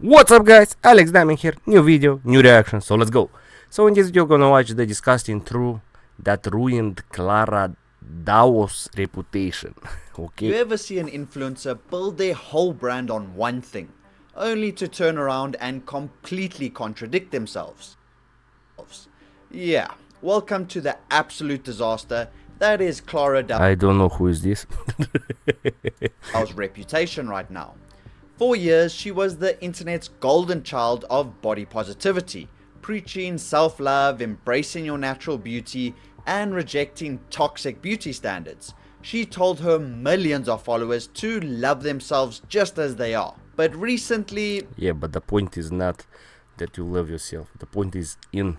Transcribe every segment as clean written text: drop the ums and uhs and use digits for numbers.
What's up guys, Alex Diamond here, new video, new reaction, so let's go. So in this video we're gonna watch the disgusting truth that ruined Clara Dao's reputation. Okay. You ever see an influencer build their whole brand on one thing, only to turn around and completely contradict themselves? Yeah, welcome to the absolute disaster that is Clara I don't know who is this. Dao's reputation right now. For years, she was the internet's golden child of body positivity, preaching self-love, embracing your natural beauty, and rejecting toxic beauty standards. She told her millions of followers to love themselves just as they are. But recently... Yeah, but the point is not that you love yourself. The point is in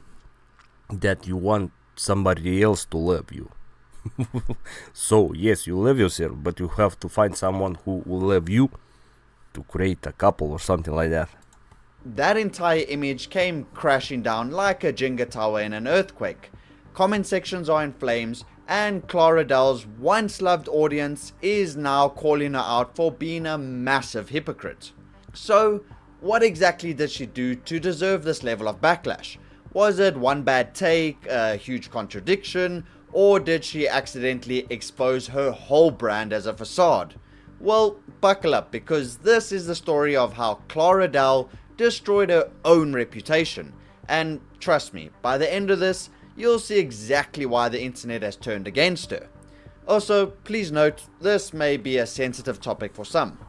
that you want somebody else to love you. So, yes, you love yourself, but you have to find someone who will love you to create a couple or something like that. That entire image came crashing down like a Jenga tower in an earthquake. Comment sections are in flames, and Clara Dao's once loved audience is now calling her out for being a massive hypocrite. So, what exactly did she do to deserve this level of backlash? Was it one bad take, a huge contradiction, or did she accidentally expose her whole brand as a facade? Well, buckle up, because this is the story of how Clara Dao destroyed her own reputation. And trust me, by the end of this, you'll see exactly why the internet has turned against her. Also, please note, this may be a sensitive topic for some.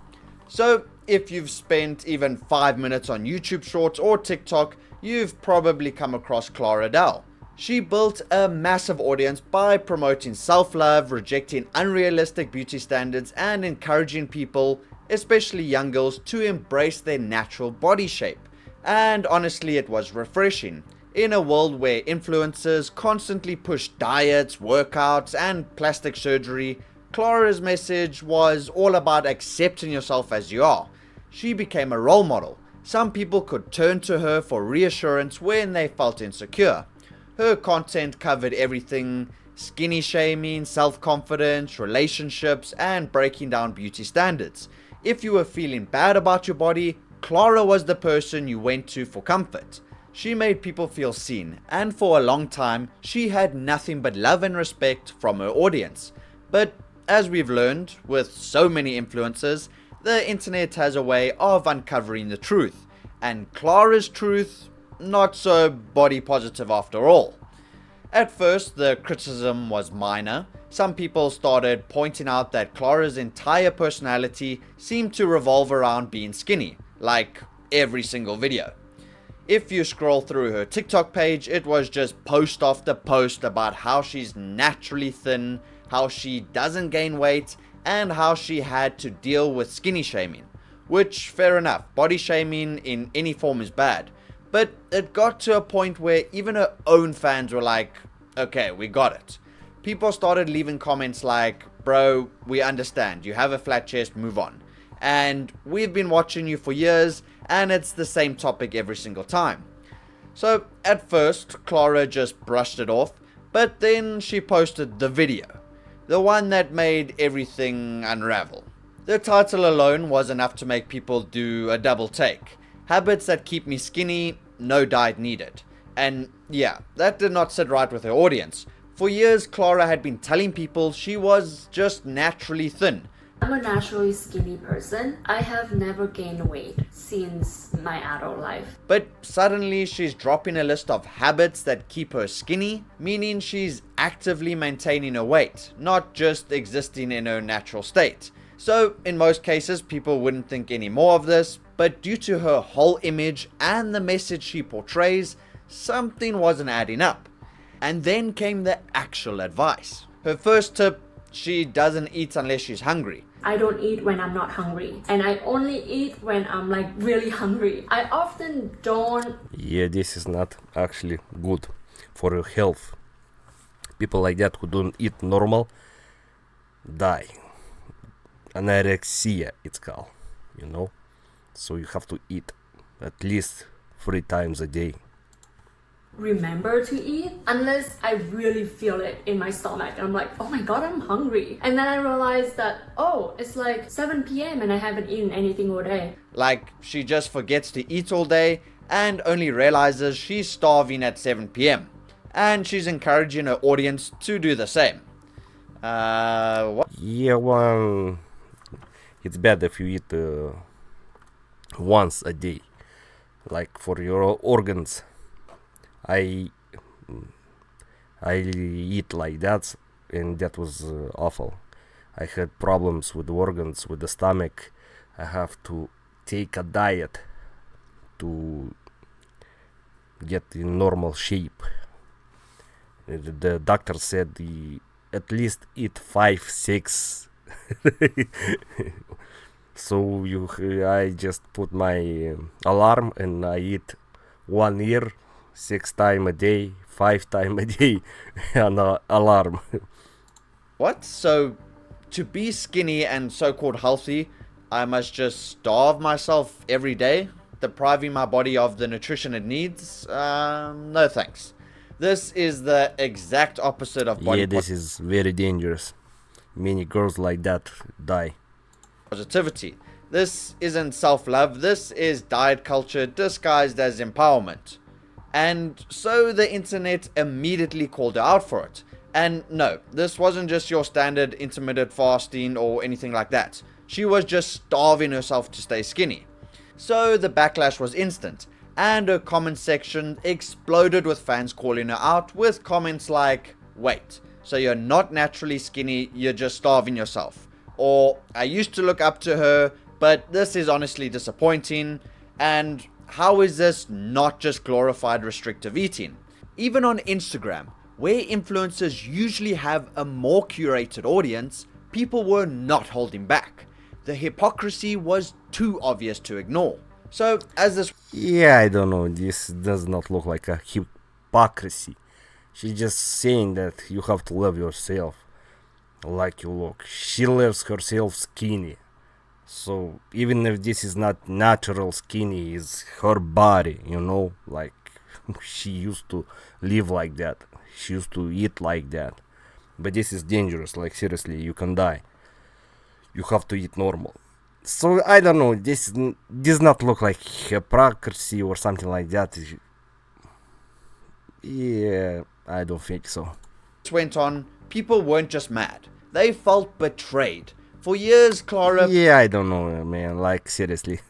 So, if you've spent even 5 minutes on YouTube Shorts or TikTok, you've probably come across Clara Dao. She built a massive audience by promoting self-love, rejecting unrealistic beauty standards, and encouraging people, especially young girls, to embrace their natural body shape. And honestly, it was refreshing. In a world where influencers constantly push diets, workouts, and plastic surgery, Clara's message was all about accepting yourself as you are. She became a role model. Some people could turn to her for reassurance when they felt insecure. Her content covered everything: skinny shaming, self-confidence, relationships, and breaking down beauty standards. If you were feeling bad about your body, Clara was the person you went to for comfort. She made people feel seen, and for a long time, she had nothing but love and respect from her audience. But as we've learned, with so many influencers, the internet has a way of uncovering the truth, and Clara's truth, not so body positive after all. At first, the criticism was minor. Some people started pointing out that Clara's entire personality seemed to revolve around being skinny, like every single video. If you scroll through her TikTok page, it was just post after post about how she's naturally thin, how she doesn't gain weight, and how she had to deal with skinny shaming. Which, fair enough, body shaming in any form is bad. But it got to a point where even her own fans were like, okay, we got it. People started leaving comments like, bro, we understand, you have a flat chest, move on. And we've been watching you for years, and it's the same topic every single time. So at first, Clara just brushed it off, but then she posted the video. The one that made everything unravel. The title alone was enough to make people do a double take. Habits that keep me skinny, no diet needed. And yeah, that did not sit right with her audience. For years, Clara had been telling people she was just naturally thin. I'm a naturally skinny person. I have never gained weight since my adult life. But suddenly she's dropping a list of habits that keep her skinny, meaning she's actively maintaining her weight, not just existing in her natural state. So in most cases, people wouldn't think any more of this, but due to her whole image and the message she portrays, something wasn't adding up. And then came the actual advice. Her first tip: she doesn't eat unless she's hungry. I don't eat when I'm not hungry, and I only eat when I'm like really hungry. I often don't. Yeah, this is not actually good for your health. People like that who don't eat normal die. Anorexia it's called, you know. So you have to eat at least 3 times a day. remember to eat unless I really feel it in my stomach. I'm like, oh my god, I'm hungry. And then I realized that, oh, it's like 7 p.m. and I haven't eaten anything all day. Like, she just forgets to eat all day and only realizes she's starving at 7 p.m. And she's encouraging her audience to do the same. What? Yeah, well, it's bad if you eat once a day, like for your organs. I eat like that, and that was awful. I had problems with the organs, with the stomach. I have to take a diet to get in normal shape. The doctor said at least eat 5-6. So I just put my alarm and I eat 1 year, 6 times a day, 5 times a day, an alarm. What? So, to be skinny and so-called healthy, I must just starve myself every day, depriving my body of the nutrition it needs? No thanks. This is the exact opposite of body This is very dangerous. Many girls like that die. positivity. This isn't self-love, this is diet culture disguised as empowerment. And so the internet immediately called her out for it. And no, this wasn't just your standard intermittent fasting or anything like that. She was just starving herself to stay skinny. So the backlash was instant, and her comment section exploded with fans calling her out with comments like, wait, so you're not naturally skinny, you're just starving yourself. Or, I used to look up to her, but this is honestly disappointing. And how is this not just glorified restrictive eating? Even on Instagram, where influencers usually have a more curated audience, people were not holding back. The hypocrisy was too obvious to ignore. So, as this... Yeah, I don't know, this does not look like a hypocrisy. She's just saying that you have to love yourself like you look. She loves herself skinny. So even if this is not natural skinny, it's her body, like she used to live like that. She used to eat like that. But this is dangerous, like seriously, you can die. You have to eat normal. So I don't know, this does not look like hypocrisy or something like that. Yeah, I don't think so. went on, people weren't just mad. They felt betrayed. For years, Clara... Yeah, I don't know, man, like seriously.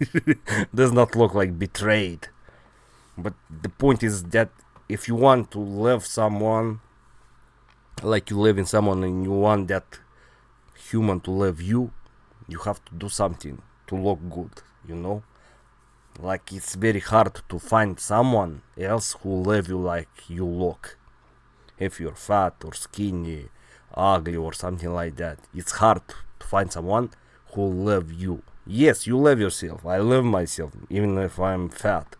Does not look like betrayed. But the point is that if you want to love someone, like you live in someone and you want that human to love you, you have to do something to look good, Like it's very hard to find someone else who love you like you look. If you're fat or skinny, ugly or something like that, it's hard to find someone who love you. Yes, you love yourself. I love myself, even if I'm fat.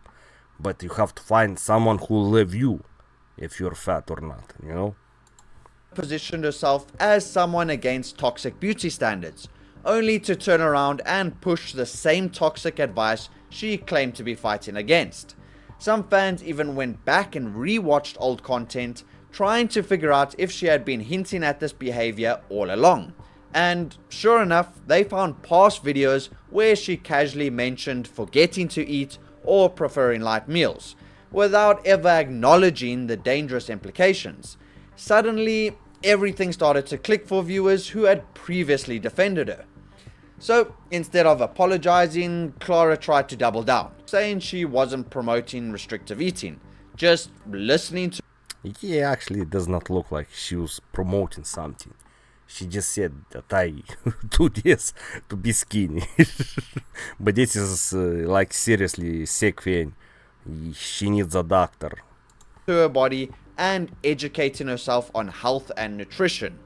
But you have to find someone who love you, if you're fat or not, positioned herself as someone against toxic beauty standards, only to turn around and push the same toxic advice she claimed to be fighting against. Some fans even went back and rewatched old content, trying to figure out if she had been hinting at this behavior all along. And sure enough, they found past videos where she casually mentioned forgetting to eat or preferring light meals, without ever acknowledging the dangerous implications. Suddenly, everything started to click for viewers who had previously defended her. So, instead of apologizing, Clara tried to double down, saying she wasn't promoting restrictive eating, just listening to... Yeah, actually it does not look like she was promoting something. She just said that I do this to be skinny. But this is like seriously sick thing. She needs a doctor. To her body and educating herself on health and nutrition.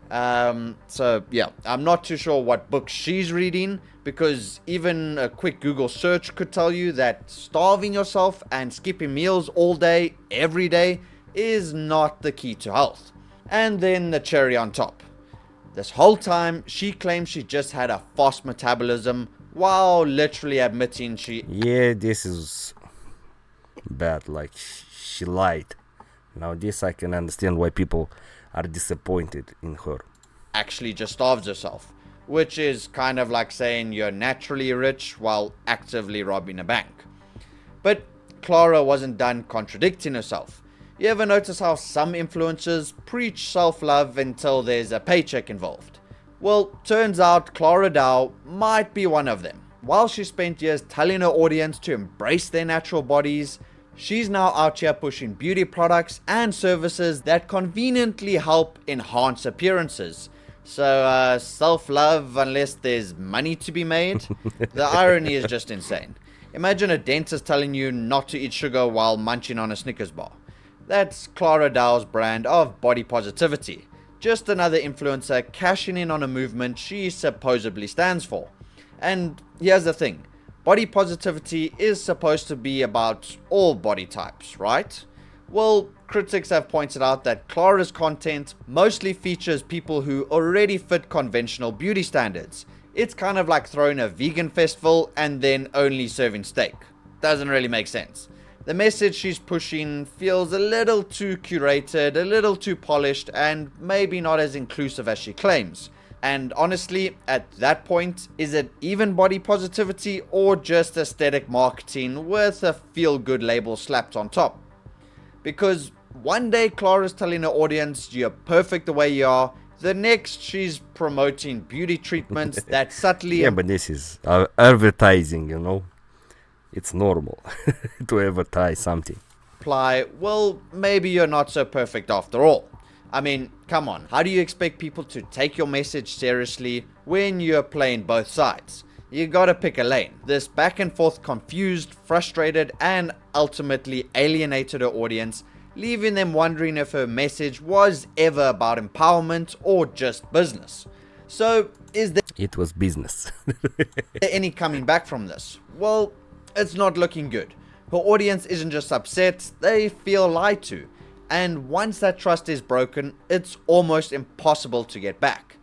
So yeah, I'm not too sure what book she's reading, because even a quick Google search could tell you that starving yourself and skipping meals all day, every day, is not the key to health. And then the cherry on top. This whole time, she claims she just had a fast metabolism, while literally admitting she... Yeah, this is bad, like she lied. Now this I can understand why people are disappointed in her. Actually just starves herself, which is kind of like saying you're naturally rich while actively robbing a bank. But Clara wasn't done contradicting herself. You ever notice how some influencers preach self-love until there's a paycheck involved? Well, turns out Clara Dao might be one of them. While she spent years telling her audience to embrace their natural bodies, she's now out here pushing beauty products and services that conveniently help enhance appearances. So, self-love unless there's money to be made? The irony is just insane. Imagine a dentist telling you not to eat sugar while munching on a Snickers bar. That's Clara Dao's brand of body positivity. Just another influencer cashing in on a movement she supposedly stands for. And here's the thing. Body positivity is supposed to be about all body types, right? Well, critics have pointed out that Clara's content mostly features people who already fit conventional beauty standards. It's kind of like throwing a vegan festival and then only serving steak. Doesn't really make sense. The message she's pushing feels a little too curated, a little too polished, and maybe not as inclusive as she claims. And honestly, at that point, is it even body positivity or just aesthetic marketing with a feel-good label slapped on top? Because one day Clara's telling her audience you're perfect the way you are, the next she's promoting beauty treatments that subtly... Yeah, but this is advertising, you know. It's normal to advertise something. Imply, well, maybe you're not so perfect after all. I mean, come on, how do you expect people to take your message seriously when you're playing both sides? You gotta pick a lane. This back and forth confused, frustrated, and ultimately alienated her audience, leaving them wondering if her message was ever about empowerment or just business. So, is there It was business. any coming back from this? Well, it's not looking good. Her audience isn't just upset, they feel lied to. And once that trust is broken, it's almost impossible to get back.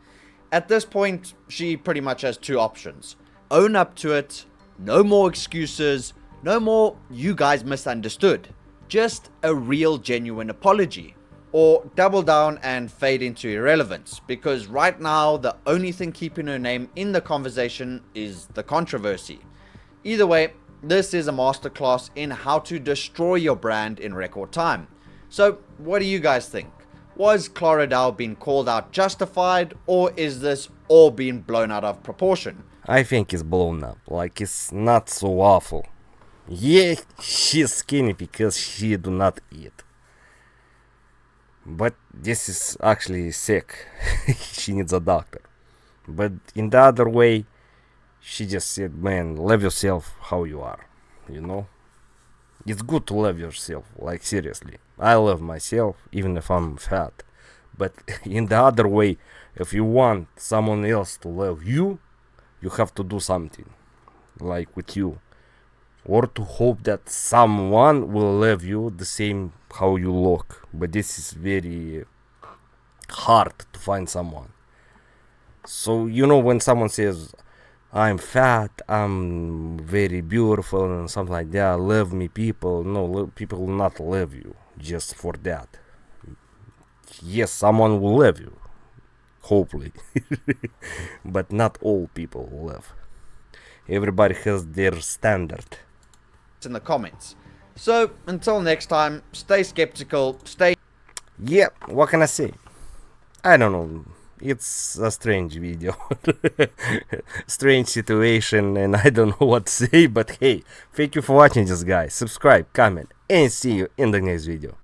At this point, she pretty much has two options. Own up to it, no more excuses, no more "you guys misunderstood." Just a real genuine apology. Or double down and fade into irrelevance, because right now the only thing keeping her name in the conversation is the controversy. Either way, this is a masterclass in how to destroy your brand in record time. So, what do you guys think? Was Clara Dao being called out justified, or is this all being blown out of proportion? I think it's blown up. Like, it's not so awful. Yeah, she's skinny because she do not eat. But this is actually sick. She needs a doctor. But in the other way, she just said, man, love yourself how you are, you know? It's good to love yourself, like seriously. I love myself, even if I'm fat. But in the other way, if you want someone else to love you, you have to do something, like with you. Or to hope that someone will love you the same how you look. But this is very hard to find someone. So, you know, when someone says, I'm fat, I'm very beautiful and something like that, love me people. No, people will not love you just for that. Yes, someone will love you, hopefully. But not all people will love. Everybody has their standard. In the comments. So, until next time, stay skeptical, stay... Yeah, what can I say? I don't know. It's a strange video. Strange situation, and I don't know what to say, but hey, thank you for watching this, guys. Subscribe, comment, and see you in the next video.